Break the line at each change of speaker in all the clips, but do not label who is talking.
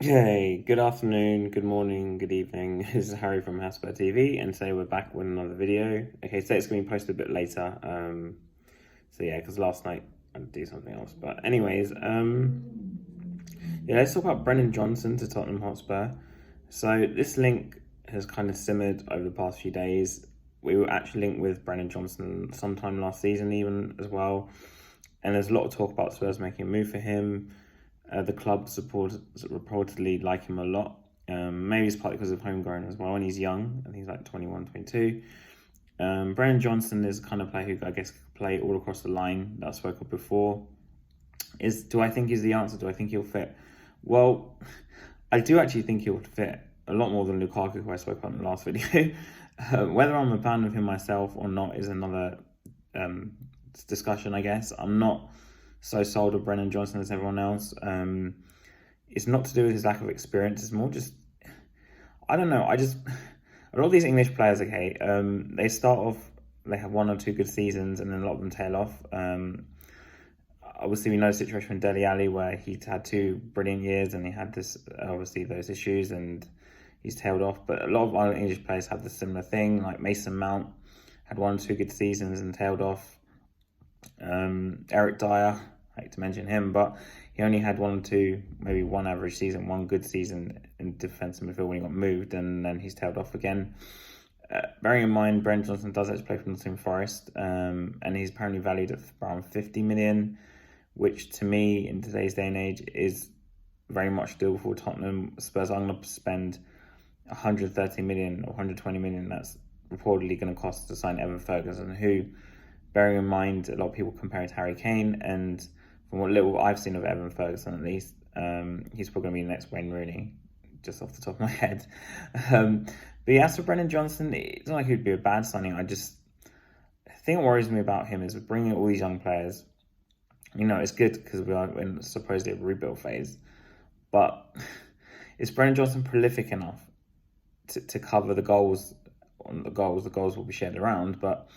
Hey, good afternoon, good morning, good evening. This is Harry from Hotspur TV, and today we're back with another video. Okay, today it's going to be posted a bit later. So yeah, because last night I had to do something else. But anyways, yeah, let's talk about Brennan Johnson to Tottenham Hotspur. So this link has kind of simmered over the past few days. We were actually linked with Brennan Johnson sometime last season, even as well. And there's a lot of talk about Spurs making a move for him. The club reportedly like him a lot. Maybe it's partly because of homegrown as well, and he's young. I think he's like 21, 22. Brennan Johnson is the kind of player who I guess could play all across the line that I spoke of before. Do I think he's the answer? Do I think he'll fit? Well, I do actually think he'll fit a lot more than Lukaku, who I spoke about in the last video. Whether I'm a fan of him myself or not is another discussion, I guess. I'm not so sold on Brennan Johnson as everyone else. It's not to do with his lack of experience. It's more just, I don't know. A lot of these English players, okay, they start off, they have one or two good seasons and then a lot of them tail off. Obviously, we know the situation with Dele Alli where he had two brilliant years and he had obviously those issues and he's tailed off. But a lot of other English players have the similar thing, like Mason Mount had one or two good seasons and tailed off. Eric Dyer, I hate to mention him, but he only had one or two, maybe one average season, one good season in defensive midfield when he got moved, and then he's tailed off again. Bearing in mind, Brennan Johnson does actually play for Nottingham Forest, and he's apparently valued at around 50 million, which to me, in today's day and age, is very much doable for Tottenham. Spurs are going to spend 130 million or 120 million. That's reportedly going to cost to sign Evan Ferguson, who, bearing in mind, a lot of people compare it to Harry Kane, and from what little I've seen of Evan Ferguson, at least, he's probably going to be the next Wayne Rooney, just off the top of my head. But yeah, as for Brennan Johnson, it's not like he'd be a bad signing. The thing that worries me about him is bringing all these young players. You know, it's good because we are in supposedly a rebuild phase, but is Brennan Johnson prolific enough to cover the goals? The goals will be shared around, but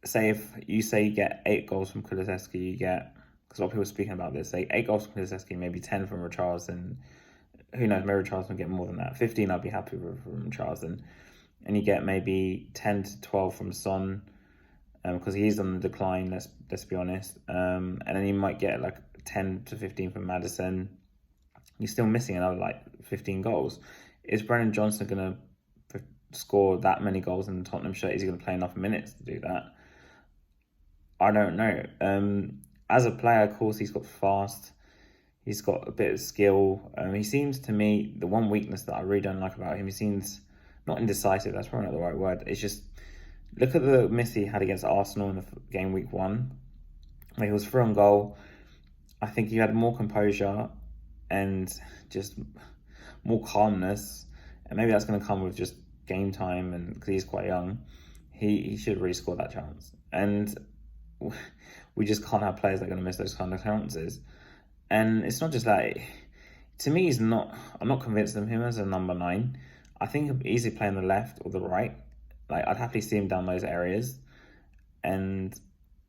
say if you get 8 goals from Kulusevski, you get, because a lot of people are speaking about this, say 8 goals from Kulusevski, maybe 10 from Richarlison. Who knows, maybe Richarlison will get more than that. 15 I'd be happy with from Richarlison. And you get maybe 10 to 12 from Son, because he's on the decline, let's be honest. And then you might get like 10 to 15 from Maddison. You're still missing another like 15 goals. Is Brennan Johnson going to score that many goals in the Tottenham shirt? Is he going to play enough minutes to do that? I don't know. As a player, of course, he's got fast. He's got a bit of skill. He seems to me, the one weakness that I really don't like about him, he seems not indecisive. That's probably not the right word. It's just, look at the miss he had against Arsenal in the game week 1. Where he was through on goal. I think he had more composure and just more calmness. And maybe that's going to come with just game time, and because he's quite young. He should have really scored that chance. And we just can't have players that are going to miss those kind of chances. And it's not just that. To me, I'm not convinced of him as a number 9. I think he'll easily play on the left or the right. Like, I'd happily see him down those areas. And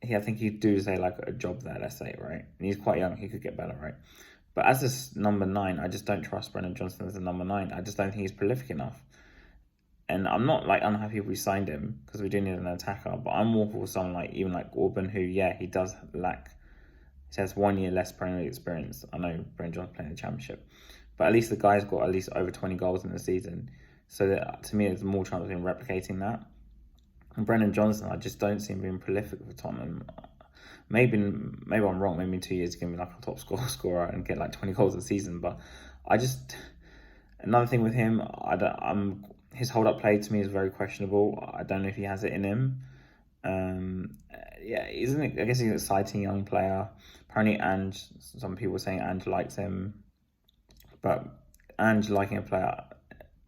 I think he'd do, say, like a job there, let's say, right? And he's quite young, he could get better, right? But as this number 9, I just don't trust Brennan Johnson as a number 9. I just don't think he's prolific enough. And I'm not like unhappy if we signed him, because we do need an attacker, but I'm more for someone like even like Orban, who, yeah, he does lack. He has 1 year less Premier League experience. I know Brennan Johnson playing the Championship, but at least the guy's got at least over 20 goals in the season. So that, to me, there's more chance of him replicating that. And Brennan Johnson, I just don't see him being prolific for Tottenham. Maybe I'm wrong. Maybe in 2 years he's going to be like a top scorer and get like 20 goals a season. But another thing with him, his hold-up play to me is very questionable. I don't know if he has it in him. Yeah, isn't it? I guess he's an exciting young player. Apparently, some people are saying Ange likes him. But Ange liking a player,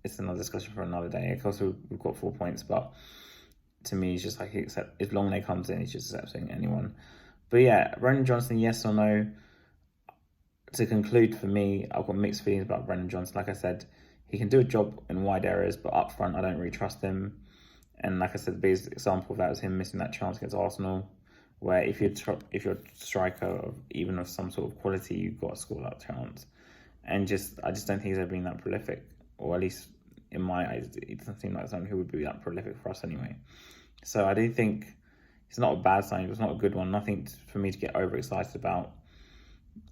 it's another discussion for another day. Of course, we've got 4 points, but to me, it's just like if Longley comes in, he's just accepting anyone. But yeah, Brennan Johnson, yes or no? To conclude, for me, I've got mixed feelings about Brennan Johnson. Like I said, he can do a job in wide areas, but up front, I don't really trust him. And like I said, the biggest example of that was him missing that chance against Arsenal, where if you're a striker even of some sort of quality, you've got to score that chance. and I just don't think he's ever been that prolific, or at least in my eyes, it doesn't seem like someone who would be that prolific for us anyway. So I do think it's not a bad sign. It's not a good one. Nothing for me to get overexcited about.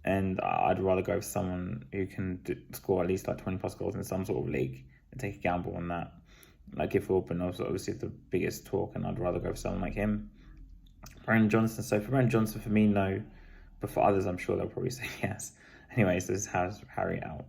And I'd rather go with someone who can score at least like 20 plus goals in some sort of league and take a gamble on that. Like if Orban was obviously the biggest talk, and I'd rather go for someone like him. Brennan Johnson. So for Brennan Johnson, for me, no. But for others, I'm sure they'll probably say yes. Anyways, this is Harry out.